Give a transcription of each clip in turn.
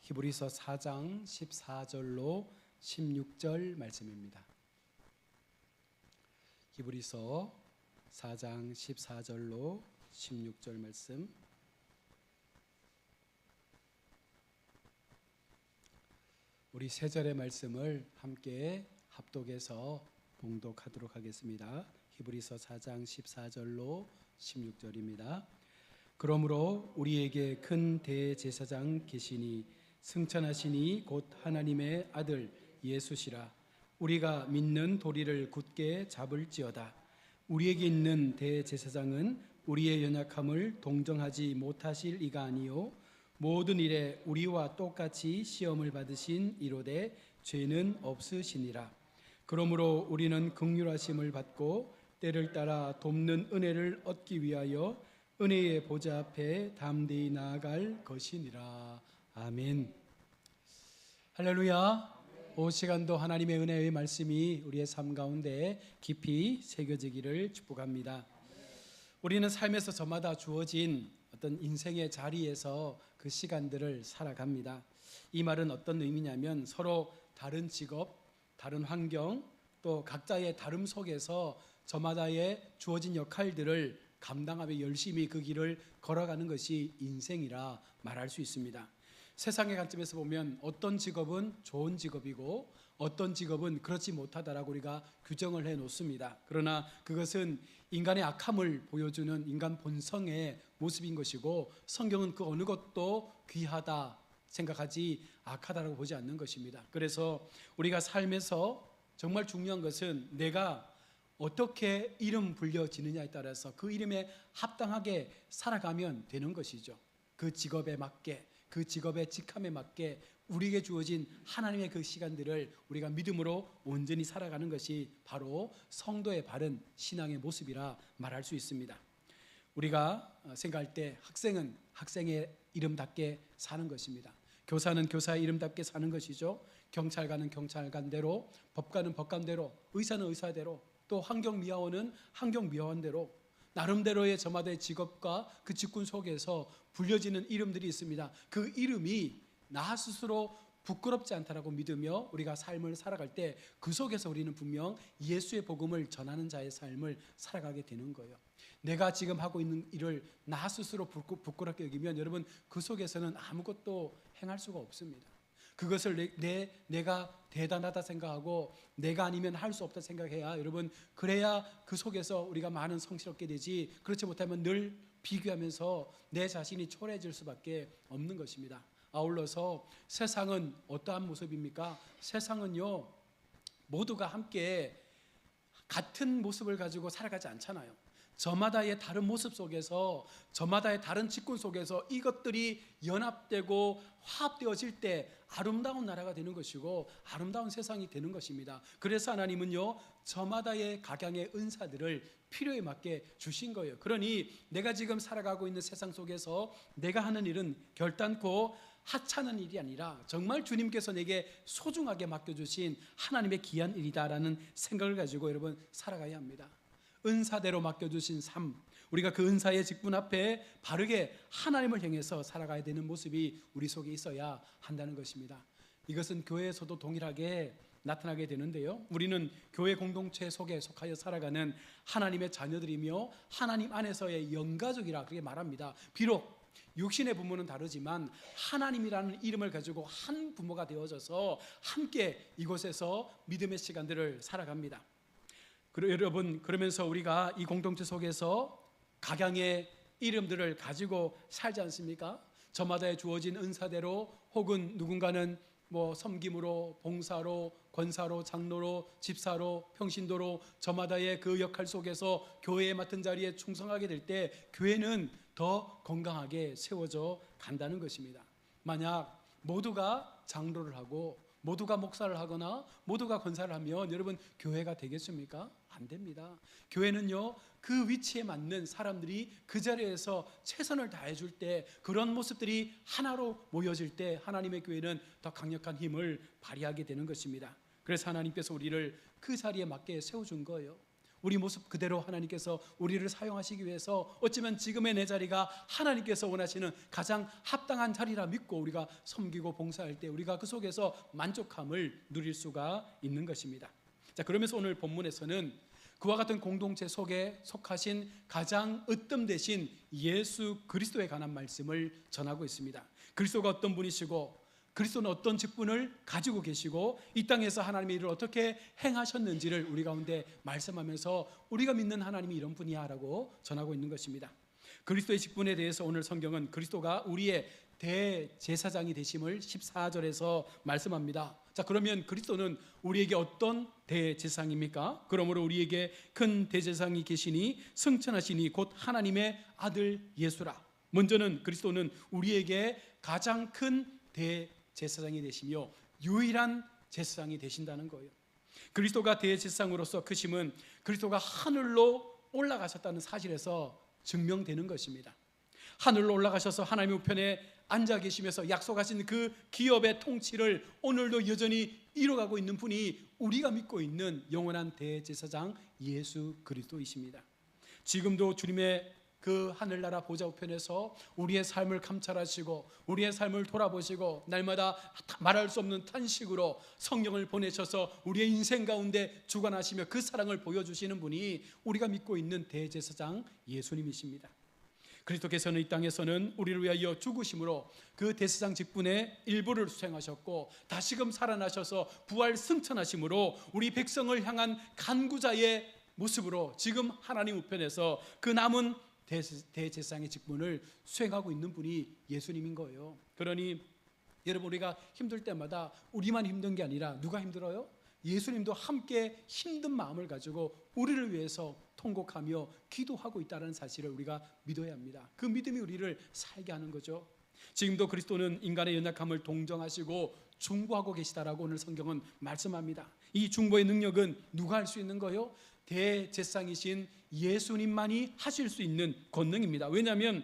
히브리서 4장 14절로 16절 말씀입니다. 히브리서 4장 14절로 16절 말씀. 우리 세 절의 말씀을 함께 합독해서 봉독하도록 하겠습니다. 히브리서 4장 14절로 16절입니다. 그러므로 우리에게 큰 대제사장 계시니 승천하시니 곧 하나님의 아들 예수시라. 우리가 믿는 도리를 굳게 잡을지어다. 우리에게 있는 대제사장은 우리의 연약함을 동정하지 못하실 이가 아니요 모든 일에 우리와 똑같이 시험을 받으신 이로되 죄는 없으시니라. 그러므로 우리는 긍휼하심을 받고 때를 따라 돕는 은혜를 얻기 위하여 은혜의 보좌 앞에 담대히 나아갈 것이니라. 아멘. 할렐루야. 이 시간도 하나님의 은혜의 말씀이 우리의 삶 가운데 깊이 새겨지기를 축복합니다. 우리는 삶에서 저마다 주어진 어떤 인생의 자리에서 그 시간들을 살아갑니다. 이 말은 어떤 의미냐면 서로 다른 직업, 다른 환경, 또 각자의 다름 속에서 저마다의 주어진 역할들을 감당하며 열심히 그 길을 걸어가는 것이 인생이라 말할 수 있습니다. 세상의 관점에서 보면 어떤 직업은 좋은 직업이고 어떤 직업은 그렇지 못하다라고 우리가 규정을 해 놓습니다. 그러나 그것은 인간의 악함을 보여주는 인간 본성의 모습인 것이고 성경은 그 어느 것도 귀하다 생각하지 악하다라고 보지 않는 것입니다. 그래서 우리가 삶에서 정말 중요한 것은 내가 어떻게 이름 불려지느냐에 따라서 그 이름에 합당하게 살아가면 되는 것이죠. 그 직업에 맞게, 그 직업의 직함에 맞게 우리에게 주어진 하나님의 그 시간들을 우리가 믿음으로 온전히 살아가는 것이 바로 성도의 바른 신앙의 모습이라 말할 수 있습니다. 우리가 생각할 때 학생은 학생의 이름답게 사는 것입니다. 교사는 교사의 이름답게 사는 것이죠. 경찰관은 경찰관대로, 법관은 법관대로, 의사는 의사대로, 또 환경미화원은 환경미화원대로 나름대로의 저마다의 직업과 그 직군 속에서 불려지는 이름들이 있습니다. 그 이름이 나 스스로 부끄럽지 않다라고 믿으며 우리가 삶을 살아갈 때 그 속에서 우리는 분명 예수의 복음을 전하는 자의 삶을 살아가게 되는 거예요. 내가 지금 하고 있는 일을 나 스스로 부끄럽게 여기면 여러분 그 속에서는 아무것도 행할 수가 없습니다. 그것을 내가 대단하다 생각하고 내가 아니면 할 수 없다 생각해야 여러분 그래야 그 속에서 우리가 많은 성취를 얻게 되지, 그렇지 못하면 늘 비교하면서 내 자신이 초라해질 수밖에 없는 것입니다. 아울러서 세상은 어떠한 모습입니까? 세상은요 모두가 함께 같은 모습을 가지고 살아가지 않잖아요. 저마다의 다른 모습 속에서, 저마다의 다른 직군 속에서 이것들이 연합되고 화합되어질 때 아름다운 나라가 되는 것이고 아름다운 세상이 되는 것입니다. 그래서 하나님은요 저마다의 각양의 은사들을 필요에 맞게 주신 거예요. 그러니 내가 지금 살아가고 있는 세상 속에서 내가 하는 일은 결단코 하찮은 일이 아니라 정말 주님께서 내게 소중하게 맡겨주신 하나님의 귀한 일이다라는 생각을 가지고 여러분 살아가야 합니다. 은사대로 맡겨주신 삶, 우리가 그 은사의 직분 앞에 바르게 하나님을 향해서 살아가야 되는 모습이 우리 속에 있어야 한다는 것입니다. 이것은 교회에서도 동일하게 나타나게 되는데요, 우리는 교회 공동체 속에 속하여 살아가는 하나님의 자녀들이며 하나님 안에서의 영가족이라 그렇게 말합니다. 비록 육신의 부모는 다르지만 하나님이라는 이름을 가지고 한 부모가 되어져서 함께 이곳에서 믿음의 시간들을 살아갑니다. 여러분, 그러면서 우리가 이 공동체 속에서 각양의 이름들을 가지고 살지 않습니까? 저마다의 주어진 은사대로, 혹은 누군가는 섬김으로, 봉사로, 권사로, 장로로, 집사로, 평신도로 저마다의 그 역할 속에서 교회에 맡은 자리에 충성하게 될 때 교회는 더 건강하게 세워져 간다는 것입니다. 만약 모두가 장로를 하고 모두가 목사를 하거나 모두가 권사를 하면 여러분 교회가 되겠습니까? 안 됩니다. 교회는요 그 위치에 맞는 사람들이 그 자리에서 최선을 다해 줄 때, 그런 모습들이 하나로 모여질 때 하나님의 교회는 더 강력한 힘을 발휘하게 되는 것입니다. 그래서 하나님께서 우리를 그 자리에 맞게 세워준 거예요. 우리 모습 그대로 하나님께서 우리를 사용하시기 위해서 어쩌면 지금의 내 자리가 하나님께서 원하시는 가장 합당한 자리라 믿고 우리가 섬기고 봉사할 때 우리가 그 속에서 만족함을 누릴 수가 있는 것입니다. 자, 그러면서 오늘 본문에서는 그와 같은 공동체 속에 속하신 가장 으뜸되신 예수 그리스도에 관한 말씀을 전하고 있습니다. 그리스도가 어떤 분이시고 그리스도는 어떤 직분을 가지고 계시고 이 땅에서 하나님의 일을 어떻게 행하셨는지를 우리 가운데 말씀하면서 우리가 믿는 하나님이 이런 분이야 라고 전하고 있는 것입니다. 그리스도의 직분에 대해서 오늘 성경은 그리스도가 우리의 대제사장이 되심을 14절에서 말씀합니다. 자, 그러면 그리스도는 우리에게 어떤 대제사장입니까? 그러므로 우리에게 큰 대제사장이 계시니 승천하시니 곧 하나님의 아들 예수라. 먼저는 그리스도는 우리에게 가장 큰 대제사장이 되시며 유일한 제사장이 되신다는 거예요. 그리스도가 대제사장으로서 크심은 그리스도가 하늘로 올라가셨다는 사실에서 증명되는 것입니다. 하늘로 올라가셔서 하나님의 우편에 앉아 계시면서 약속하신 그 기업의 통치를 오늘도 여전히 이뤄가고 있는 분이 우리가 믿고 있는 영원한 대제사장 예수 그리스도이십니다. 지금도 주님의 그 하늘나라 보좌 우편에서 우리의 삶을 감찰하시고 우리의 삶을 돌아보시고 날마다 말할 수 없는 탄식으로 성령을 보내셔서 우리의 인생 가운데 주관하시며 그 사랑을 보여주시는 분이 우리가 믿고 있는 대제사장 예수님이십니다. 그리스도께서는 이 땅에서는 우리를 위하여 죽으심으로 그 대제사장 직분의 일부를 수행하셨고 다시금 살아나셔서 부활 승천하심으로 우리 백성을 향한 간구자의 모습으로 지금 하나님 우편에서 그 남은 대제사장의 직분을 수행하고 있는 분이 예수님인 거예요. 그러니 여러분, 우리가 힘들 때마다 우리만 힘든 게 아니라 누가 힘들어요? 예수님도 함께 힘든 마음을 가지고 우리를 위해서 통곡하며 기도하고 있다는 사실을 우리가 믿어야 합니다. 그 믿음이 우리를 살게 하는 거죠. 지금도 그리스도는 인간의 연약함을 동정하시고 중보하고 계시다라고 오늘 성경은 말씀합니다. 이 중보의 능력은 누가 할 수 있는 거예요? 대제사장이신 예수님만이 하실 수 있는 권능입니다. 왜냐하면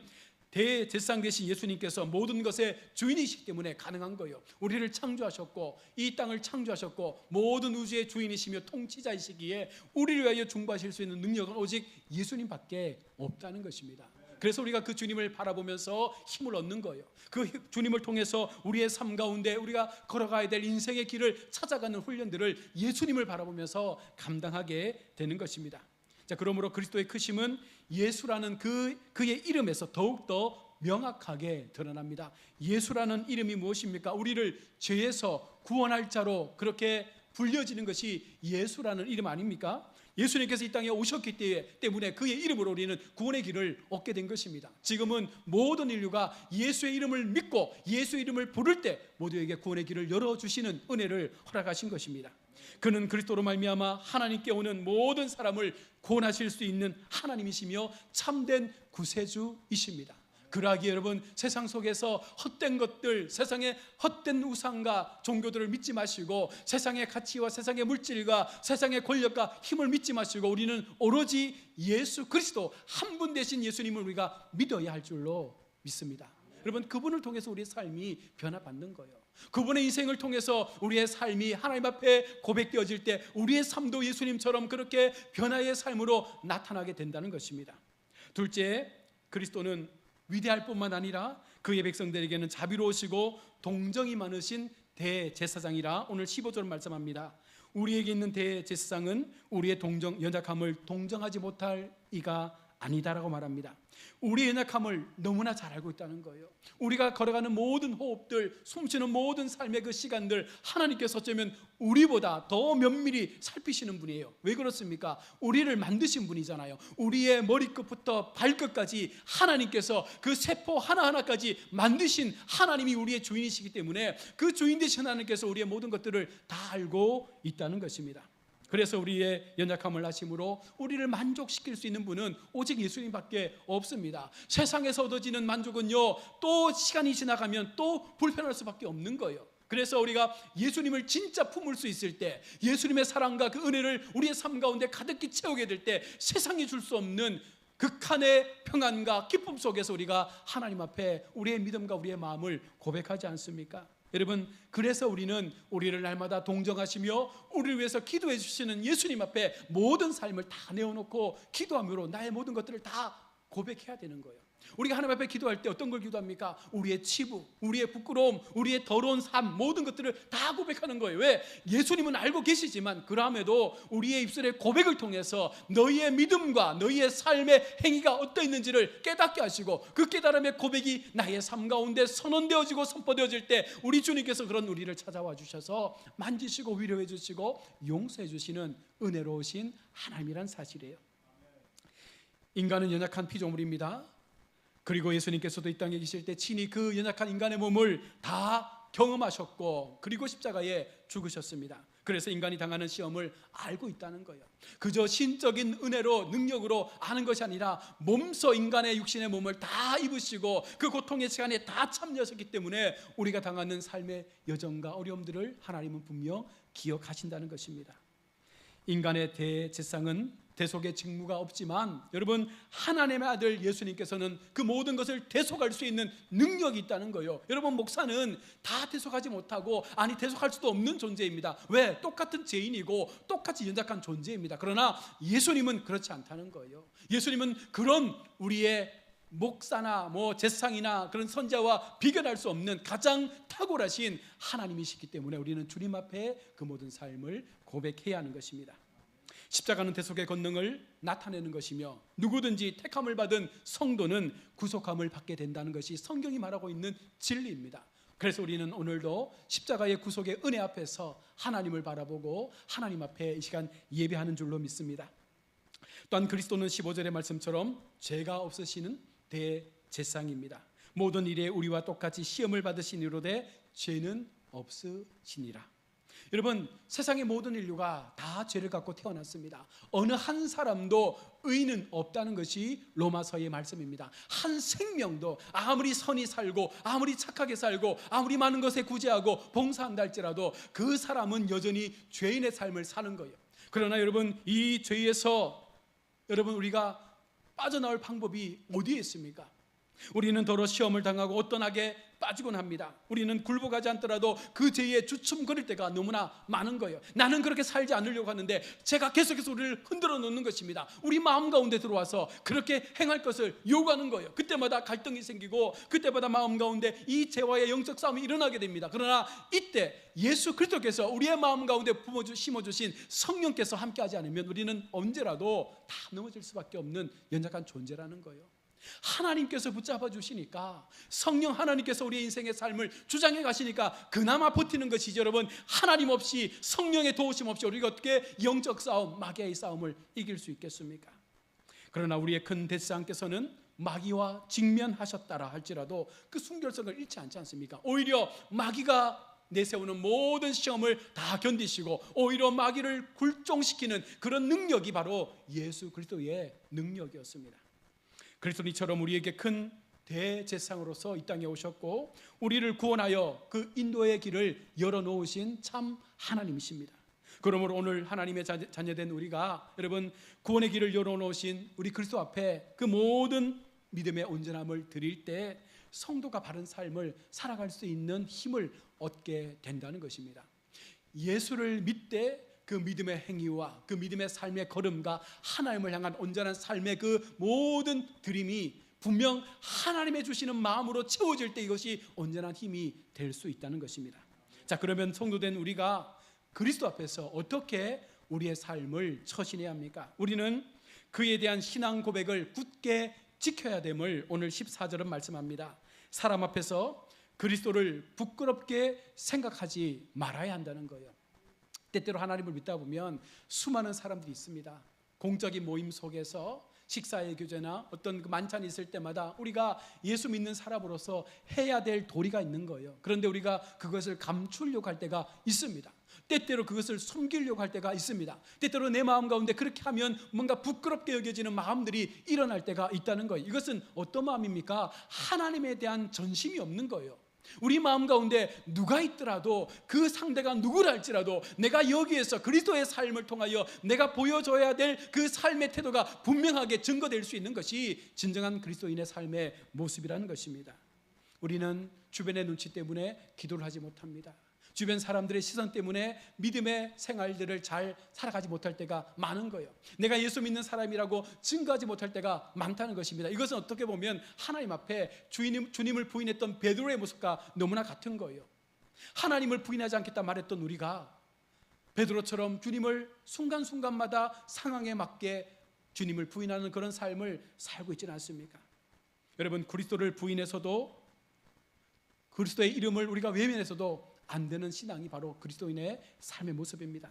대제사장 되신 예수님께서 모든 것의 주인이시기 때문에 가능한 거예요. 우리를 창조하셨고 이 땅을 창조하셨고 모든 우주의 주인이시며 통치자이시기에 우리를 위하여 중보하실 수 있는 능력은 오직 예수님밖에 없다는 것입니다. 그래서 우리가 그 주님을 바라보면서 힘을 얻는 거예요. 그 주님을 통해서 우리의 삶 가운데 우리가 걸어가야 될 인생의 길을 찾아가는 훈련들을 예수님을 바라보면서 감당하게 되는 것입니다. 자, 그러므로 그리스도의 크심은 예수라는 그의 이름에서 더욱더 명확하게 드러납니다. 예수라는 이름이 무엇입니까? 우리를 죄에서 구원할 자로 그렇게 불려지는 것이 예수라는 이름 아닙니까? 예수님께서 이 땅에 오셨기 때문에 그의 이름으로 우리는 구원의 길을 얻게 된 것입니다. 지금은 모든 인류가 예수의 이름을 믿고 예수의 이름을 부를 때 모두에게 구원의 길을 열어주시는 은혜를 허락하신 것입니다. 그는 그리스도로 말미암아 하나님께 오는 모든 사람을 구원하실 수 있는 하나님이시며 참된 구세주이십니다. 그러하기에 여러분, 세상 속에서 헛된 것들, 세상의 헛된 우상과 종교들을 믿지 마시고 세상의 가치와 세상의 물질과 세상의 권력과 힘을 믿지 마시고 우리는 오로지 예수 그리스도 한 분 되신 예수님을 우리가 믿어야 할 줄로 믿습니다. 여러분, 그분을 통해서 우리의 삶이 변화받는 거예요. 그분의 인생을 통해서 우리의 삶이 하나님 앞에 고백되어질 때 우리의 삶도 예수님처럼 그렇게 변화의 삶으로 나타나게 된다는 것입니다. 둘째, 그리스도는 위대할 뿐만 아니라 그의 백성들에게는 자비로우시고 동정이 많으신 대제사장이라 오늘 15절 말씀합니다. 우리에게 있는 대제사장은 우리의 연약함을 동정하지 못할 이가 아니다라고 말합니다. 우리의 연약함을 너무나 잘 알고 있다는 거예요. 우리가 걸어가는 모든 호흡들, 숨쉬는 모든 삶의 그 시간들 하나님께서 어쩌면 우리보다 더 면밀히 살피시는 분이에요. 왜 그렇습니까? 우리를 만드신 분이잖아요. 우리의 머리끝부터 발끝까지 하나님께서 그 세포 하나하나까지 만드신 하나님이 우리의 주인이시기 때문에 그 주인 되신 하나님께서 우리의 모든 것들을 다 알고 있다는 것입니다. 그래서 우리의 연약함을 아심으로 우리를 만족시킬 수 있는 분은 오직 예수님밖에 없습니다. 세상에서 얻어지는 만족은요, 또 시간이 지나가면 또 불편할 수밖에 없는 거예요. 그래서 우리가 예수님을 진짜 품을 수 있을 때, 예수님의 사랑과 그 은혜를 우리의 삶 가운데 가득히 채우게 될 때 세상이 줄 수 없는 극한의 평안과 기쁨 속에서 우리가 하나님 앞에 우리의 믿음과 우리의 마음을 고백하지 않습니까? 여러분, 그래서 우리는 우리를 날마다 동정하시며 우리를 위해서 기도해 주시는 예수님 앞에 모든 삶을 다 내어놓고 기도함으로 나의 모든 것들을 다 고백해야 되는 거예요. 우리가 하나님 앞에 기도할 때 어떤 걸 기도합니까? 우리의 치부, 우리의 부끄러움, 우리의 더러운 삶, 모든 것들을 다 고백하는 거예요. 왜? 예수님은 알고 계시지만 그럼에도 우리의 입술의 고백을 통해서 너희의 믿음과 너희의 삶의 행위가 어떠했는지를 깨닫게 하시고, 그 깨달음의 고백이 나의 삶 가운데 선언되어지고 선포되어질 때 우리 주님께서 그런 우리를 찾아와 주셔서 만지시고 위로해 주시고 용서해 주시는 은혜로우신 하나님이란 사실이에요. 인간은 연약한 피조물입니다. 그리고 예수님께서도 이 땅에 계실 때 친히 그 연약한 인간의 몸을 다 경험하셨고, 그리고 십자가에 죽으셨습니다. 그래서 인간이 당하는 시험을 알고 있다는 거예요. 그저 신적인 은혜로 능력으로 아는 것이 아니라 몸소 인간의 육신의 몸을 다 입으시고 그 고통의 시간에 다 참여하셨기 때문에 우리가 당하는 삶의 여정과 어려움들을 하나님은 분명 기억하신다는 것입니다. 인간의 대제사장은 대속의 직무가 없지만 여러분, 하나님의 아들 예수님께서는 그 모든 것을 대속할 수 있는 능력이 있다는 거예요. 여러분, 목사는 다 대속하지 못하고, 아니 대속할 수도 없는 존재입니다. 왜? 똑같은 죄인이고 똑같이 연약한 존재입니다. 그러나 예수님은 그렇지 않다는 거예요. 예수님은 그런 우리의 목사나 제사장이나 그런 선자와 비교할 수 없는 가장 탁월하신 하나님이시기 때문에 우리는 주님 앞에 그 모든 삶을 고백해야 하는 것입니다. 십자가는 대속의 권능을 나타내는 것이며 누구든지 택함을 받은 성도는 구속함을 받게 된다는 것이 성경이 말하고 있는 진리입니다. 그래서 우리는 오늘도 십자가의 구속의 은혜 앞에서 하나님을 바라보고 하나님 앞에 이 시간 예배하는 줄로 믿습니다. 또한 그리스도는 15절의 말씀처럼 죄가 없으시는 대제사장입니다. 모든 일에 우리와 똑같이 시험을 받으시니로되 죄는 없으시니라. 여러분, 세상의 모든 인류가 다 죄를 갖고 태어났습니다. 어느 한 사람도 의는 없다는 것이 로마서의 말씀입니다. 한 생명도 아무리 선히 살고 아무리 착하게 살고 아무리 많은 것에 구제하고 봉사한다 할지라도 그 사람은 여전히 죄인의 삶을 사는 거예요. 그러나 여러분, 이 죄에서 여러분 우리가 빠져나올 방법이 어디에 있습니까? 우리는 더러 시험을 당하고 어떤 악에 빠지곤 합니다. 우리는 굴복하지 않더라도 그 죄에 주춤거릴 때가 너무나 많은 거예요. 나는 그렇게 살지 않으려고 하는데 제가 계속해서 우리를 흔들어 놓는 것입니다. 우리 마음 가운데 들어와서 그렇게 행할 것을 요구하는 거예요. 그때마다 갈등이 생기고 그때마다 마음 가운데 이 죄와의 영적 싸움이 일어나게 됩니다. 그러나 이때 예수 그리스도께서 우리의 마음 가운데 심어주신 성령께서 함께하지 않으면 우리는 언제라도 다 넘어질 수밖에 없는 연약한 존재라는 거예요. 하나님께서 붙잡아 주시니까, 성령 하나님께서 우리의 인생의 삶을 주장해 가시니까 그나마 버티는 것이죠. 여러분, 하나님 없이, 성령의 도우심 없이 우리가 어떻게 영적 싸움, 마귀의 싸움을 이길 수 있겠습니까? 그러나 우리의 큰 대제사장께서는 마귀와 직면하셨다라 할지라도 그 순결성을 잃지 않지 않습니까? 오히려 마귀가 내세우는 모든 시험을 다 견디시고 오히려 마귀를 굴종시키는 그런 능력이 바로 예수 그리스도의 능력이었습니다. 그리스도는 이처럼 우리에게 큰 대제사장으로서 이 땅에 오셨고 우리를 구원하여 그 인도의 길을 열어놓으신 참 하나님이십니다. 그러므로 오늘 하나님의 자녀된 우리가 여러분 구원의 길을 열어놓으신 우리 그리스도 앞에 그 모든 믿음의 온전함을 드릴 때 성도가 바른 삶을 살아갈 수 있는 힘을 얻게 된다는 것입니다. 예수를 믿되 그 믿음의 행위와 그 믿음의 삶의 걸음과 하나님을 향한 온전한 삶의 그 모든 드림이 분명 하나님의 주시는 마음으로 채워질 때 이것이 온전한 힘이 될 수 있다는 것입니다. 자, 그러면 성도된 우리가 그리스도 앞에서 어떻게 우리의 삶을 처신해야 합니까? 우리는 그에 대한 신앙 고백을 굳게 지켜야 됨을 오늘 14절은 말씀합니다. 사람 앞에서 그리스도를 부끄럽게 생각하지 말아야 한다는 거예요. 때때로 하나님을 믿다 보면 수많은 사람들이 있습니다. 공적인 모임 속에서 식사의 교제나 어떤 그 만찬이 있을 때마다 우리가 예수 믿는 사람으로서 해야 될 도리가 있는 거예요. 그런데 우리가 그것을 감추려고 할 때가 있습니다. 때때로 그것을 숨기려고 할 때가 있습니다. 때때로 내 마음 가운데 그렇게 하면 뭔가 부끄럽게 여겨지는 마음들이 일어날 때가 있다는 거예요. 이것은 어떤 마음입니까? 하나님에 대한 전심이 없는 거예요. 우리 마음 가운데 누가 있더라도 그 상대가 누구라 할지라도 내가 여기에서 그리스도의 삶을 통하여 내가 보여줘야 될 그 삶의 태도가 분명하게 증거될 수 있는 것이 진정한 그리스도인의 삶의 모습이라는 것입니다. 우리는 주변의 눈치 때문에 기도를 하지 못합니다. 주변 사람들의 시선 때문에 믿음의 생활들을 잘 살아가지 못할 때가 많은 거예요. 내가 예수 믿는 사람이라고 증거하지 못할 때가 많다는 것입니다. 이것은 어떻게 보면 하나님 앞에 주님을 부인했던 베드로의 모습과 너무나 같은 거예요. 하나님을 부인하지 않겠다 말했던 우리가 베드로처럼 주님을 순간순간마다 상황에 맞게 주님을 부인하는 그런 삶을 살고 있지는 않습니까? 여러분, 그리스도를 부인해서도 그리스도의 이름을 우리가 외면해서도 안 되는 신앙이 바로 그리스도인의 삶의 모습입니다.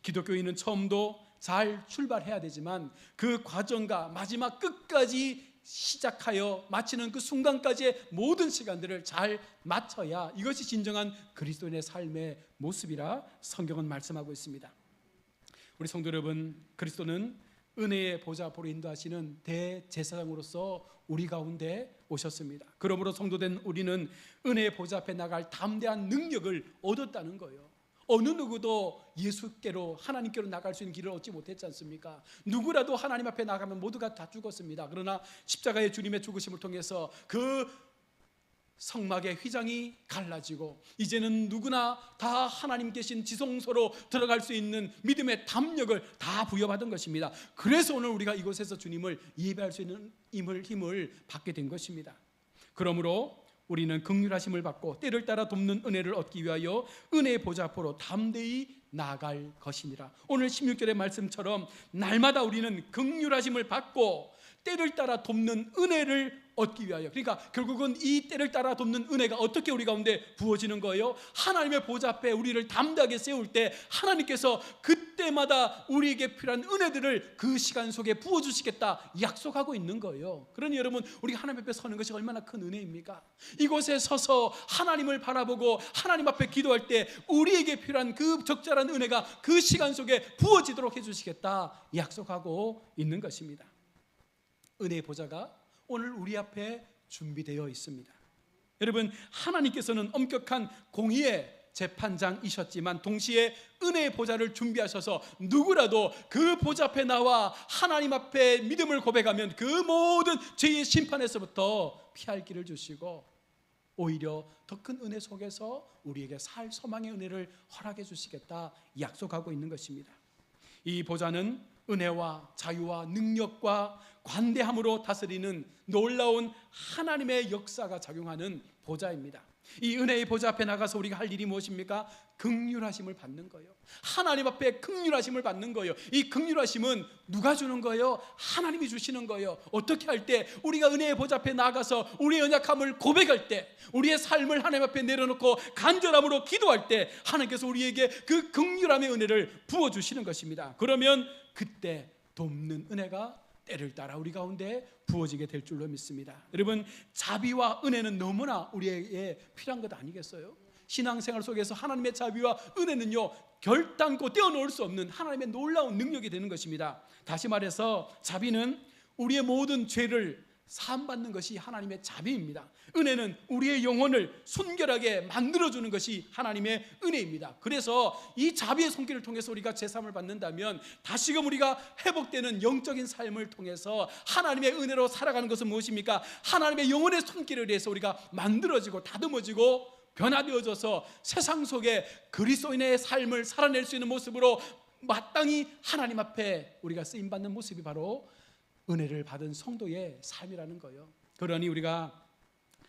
기독교인은 처음도 잘 출발해야 되지만 그 과정과 마지막 끝까지 시작하여 마치는 그 순간까지의 모든 시간들을 잘 맞춰야 이것이 진정한 그리스도인의 삶의 모습이라 성경은 말씀하고 있습니다. 우리 성도 여러분, 그리스도는 은혜의 보좌 앞으로 인도하시는 대제사장으로서 우리 가운데 오셨습니다. 그러므로 성도된 우리는 은혜의 보좌 앞에 나갈 담대한 능력을 얻었다는 거예요. 어느 누구도 예수께로, 하나님께로 나갈 수 있는 길을 얻지 못했지 않습니까? 누구라도 하나님 앞에 나가면 모두가 다 죽었습니다. 그러나 십자가의 주님의 죽으심을 통해서 그 성막의 휘장이 갈라지고 이제는 누구나 다 하나님 계신 지성소로 들어갈 수 있는 믿음의 담력을 다 부여받은 것입니다. 그래서 오늘 우리가 이곳에서 주님을 예배할 수 있는 힘을 받게 된 것입니다. 그러므로 우리는 긍휼하심을 받고 때를 따라 돕는 은혜를 얻기 위하여 은혜의 보좌 앞으로 담대히 나아갈 것이니라. 오늘 16절의 말씀처럼 날마다 우리는 긍휼하심을 받고 때를 따라 돕는 은혜를 얻기 위하여, 그러니까 결국은 이 때를 따라 돕는 은혜가 어떻게 우리 가운데 부어지는 거예요? 하나님의 보좌 앞에 우리를 담대하게 세울 때 하나님께서 그때마다 우리에게 필요한 은혜들을 그 시간 속에 부어주시겠다 약속하고 있는 거예요. 그러니 여러분, 우리가 하나님 앞에 서는 것이 얼마나 큰 은혜입니까? 이곳에 서서 하나님을 바라보고 하나님 앞에 기도할 때 우리에게 필요한 그 적절한 은혜가 그 시간 속에 부어지도록 해주시겠다 약속하고 있는 것입니다. 은혜의 보좌가 오늘 우리 앞에 준비되어 있습니다. 여러분, 하나님께서는 엄격한 공의의 재판장이셨지만 동시에 은혜의 보좌를 준비하셔서 누구라도 그 보좌 앞에 나와 하나님 앞에 믿음을 고백하면 그 모든 죄의 심판에서부터 피할 길을 주시고 오히려 더 큰 은혜 속에서 우리에게 살 소망의 은혜를 허락해 주시겠다 약속하고 있는 것입니다. 이 보좌는 은혜와 자유와 능력과 관대함으로 다스리는 놀라운 하나님의 역사가 작용하는 보좌입니다. 이 은혜의 보좌 앞에 나가서 우리가 할 일이 무엇입니까? 긍휼하심을 받는 거예요. 하나님 앞에 긍휼하심을 받는 거예요. 이 긍휼하심은 누가 주는 거예요? 하나님이 주시는 거예요. 어떻게 할 때? 우리가 은혜의 보좌 앞에 나가서 우리의 연약함을 고백할 때, 우리의 삶을 하나님 앞에 내려놓고 간절함으로 기도할 때 하나님께서 우리에게 그 긍휼함의 은혜를 부어주시는 것입니다. 그러면 그때 돕는 은혜가 때를 따라 우리 가운데 부어지게 될 줄로 믿습니다. 여러분, 자비와 은혜는 너무나 우리에게 필요한 것 아니겠어요? 신앙생활 속에서 하나님의 자비와 은혜는요, 결단코 떼어놓을 수 없는 하나님의 놀라운 능력이 되는 것입니다. 다시 말해서 자비는 우리의 모든 죄를 사함받는 것이 하나님의 자비입니다. 은혜는 우리의 영혼을 순결하게 만들어주는 것이 하나님의 은혜입니다. 그래서 이 자비의 손길을 통해서 우리가 제사함을 받는다면 다시금 우리가 회복되는 영적인 삶을 통해서 하나님의 은혜로 살아가는 것은 무엇입니까? 하나님의 영혼의 손길을 위해서 우리가 만들어지고 다듬어지고 변화되어져서 세상 속에 그리스도인의 삶을 살아낼 수 있는 모습으로 마땅히 하나님 앞에 우리가 쓰임받는 모습이 바로 은혜를 받은 성도의 삶이라는 거예요. 그러니 우리가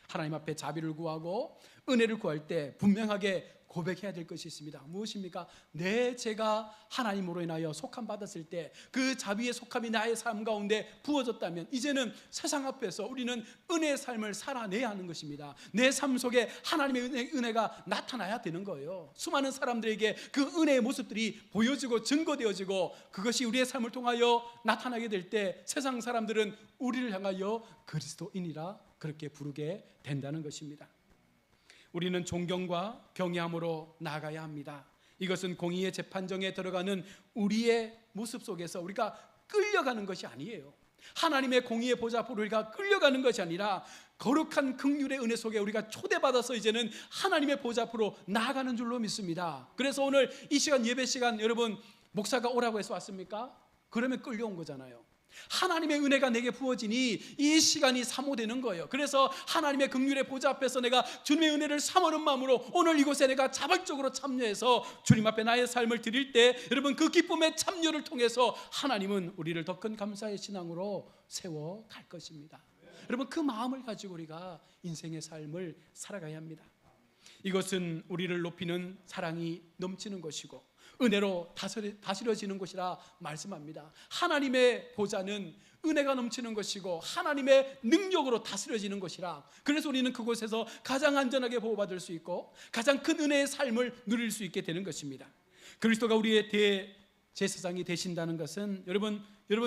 하나님 앞에 자비를 구하고 은혜를 구할 때 분명하게 고백해야 될 것이 있습니다. 무엇입니까? 내 죄가 하나님으로 인하여 속함 받았을 때 그 자비의 속함이 나의 삶 가운데 부어졌다면 이제는 세상 앞에서 우리는 은혜의 삶을 살아내야 하는 것입니다. 내 삶 속에 하나님의 은혜가 나타나야 되는 거예요. 수많은 사람들에게 그 은혜의 모습들이 보여지고 증거되어지고 그것이 우리의 삶을 통하여 나타나게 될 때 세상 사람들은 우리를 향하여 그리스도인이라 그렇게 부르게 된다는 것입니다. 우리는 존경과 경외함으로 나아가야 합니다. 이것은 공의의 재판정에 들어가는 우리의 모습 속에서 우리가 끌려가는 것이 아니에요. 하나님의 공의의 보좌 앞으로 우리가 끌려가는 것이 아니라 거룩한 긍휼의 은혜 속에 우리가 초대받아서 이제는 하나님의 보좌 앞으로 나아가는 줄로 믿습니다. 그래서 오늘 이 시간, 예배 시간, 여러분 목사가 오라고 해서 왔습니까? 그러면 끌려온 거잖아요. 하나님의 은혜가 내게 부어지니 이 시간이 사모되는 거예요. 그래서 하나님의 긍휼의 보좌 앞에서 내가 주님의 은혜를 사모하는 마음으로 오늘 이곳에 내가 자발적으로 참여해서 주님 앞에 나의 삶을 드릴 때, 여러분 그 기쁨의 참여를 통해서 하나님은 우리를 더 큰 감사의 신앙으로 세워갈 것입니다. 여러분 그 마음을 가지고 우리가 인생의 삶을 살아가야 합니다. 이것은 우리를 높이는 사랑이 넘치는 것이고 은혜로 다스려지는 것이라 말씀합니다. 하나님의 보좌는 은혜가 넘치는 것이고 하나님의 능력으로 다스려지는 것이라, 그래서 우리는 그곳에서 가장 안전하게 보호받을 수 있고 가장 큰 은혜의 삶을 누릴 수 있게 되는 것입니다. 그리스도가 우리의 대제사장이 되신다는 것은 여러분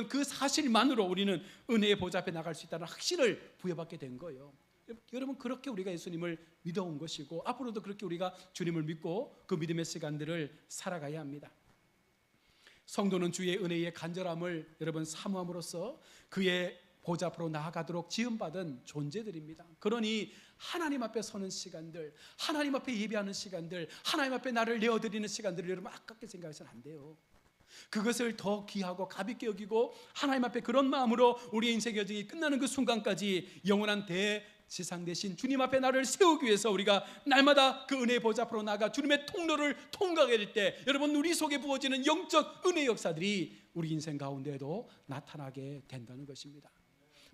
그 사실만으로 우리는 은혜의 보좌 앞에 나갈 수 있다는 확신을 부여받게 된 거예요. 여러분 그렇게 우리가 예수님을 믿어온 것이고 앞으로도 그렇게 우리가 주님을 믿고 그 믿음의 시간들을 살아가야 합니다. 성도는 주의 은혜의 간절함을 여러분 사모함으로써 그의 보좌 앞으로 나아가도록 지음받은 존재들입니다. 그러니 하나님 앞에 서는 시간들, 하나님 앞에 예배하는 시간들, 하나님 앞에 나를 내어드리는 시간들을 여러분 아깝게 생각해서는 안 돼요. 그것을 더 귀하고 가볍게 여기고 하나님 앞에 그런 마음으로 우리의 인생의 여정이 끝나는 그 순간까지 영원한 대지상 대신 주님 앞에 나를 세우기 위해서 우리가 날마다 그 은혜의 보좌 앞으로 나가 주님의 통로를 통과하게 될 때, 여러분 우리 속에 부어지는 영적 은혜의 역사들이 우리 인생 가운데에도 나타나게 된다는 것입니다.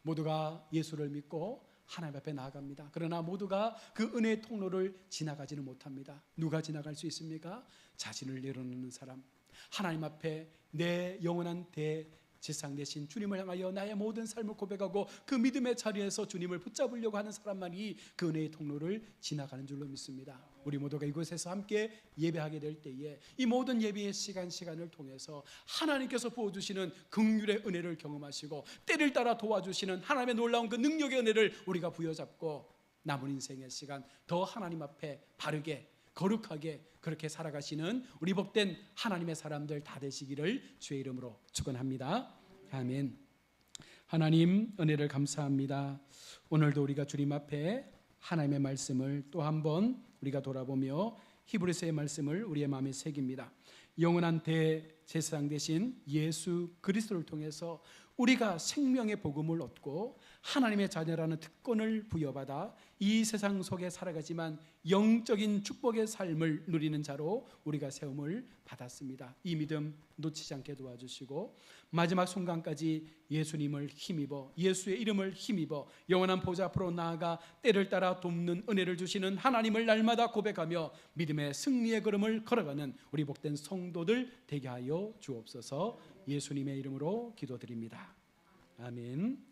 모두가 예수를 믿고 하나님 앞에 나아갑니다. 그러나 모두가 그 은혜의 통로를 지나가지는 못합니다. 누가 지나갈 수 있습니까? 자신을 내려놓는 사람, 하나님 앞에 내 영원한 대지상 대신 주님을 향하여 나의 모든 삶을 고백하고 그 믿음의 자리에서 주님을 붙잡으려고 하는 사람만이 그 은혜의 통로를 지나가는 줄로 믿습니다. 우리 모두가 이곳에서 함께 예배하게 될 때에 이 모든 예배의 시간을 통해서 하나님께서 부어주시는 긍휼의 은혜를 경험하시고 때를 따라 도와주시는 하나님의 놀라운 그 능력의 은혜를 우리가 부여잡고 남은 인생의 시간 더 하나님 앞에 바르게 거룩하게 그렇게 살아가시는 우리 복된 하나님의 사람들 다 되시기를 주의 이름으로 축원합니다. 아멘. 하나님 은혜를 감사합니다. 오늘도 우리가 주님 앞에 하나님의 말씀을 또 한 번 우리가 돌아보며 히브리서의 말씀을 우리의 마음에 새깁니다. 영원한 대제사장 되신 예수 그리스도를 통해서 우리가 생명의 복음을 얻고 하나님의 자녀라는 특권을 부여받아 이 세상 속에 살아가지만 영적인 축복의 삶을 누리는 자로 우리가 세움을 받았습니다. 이 믿음 놓치지 않게 도와주시고 마지막 순간까지 예수님을 힘입어 예수의 이름을 힘입어 영원한 보좌 앞으로 나아가 때를 따라 돕는 은혜를 주시는 하나님을 날마다 고백하며 믿음의 승리의 걸음을 걸어가는 우리 복된 성도들 되게 하여 주옵소서. 예수님의 이름으로 기도드립니다. 아멘.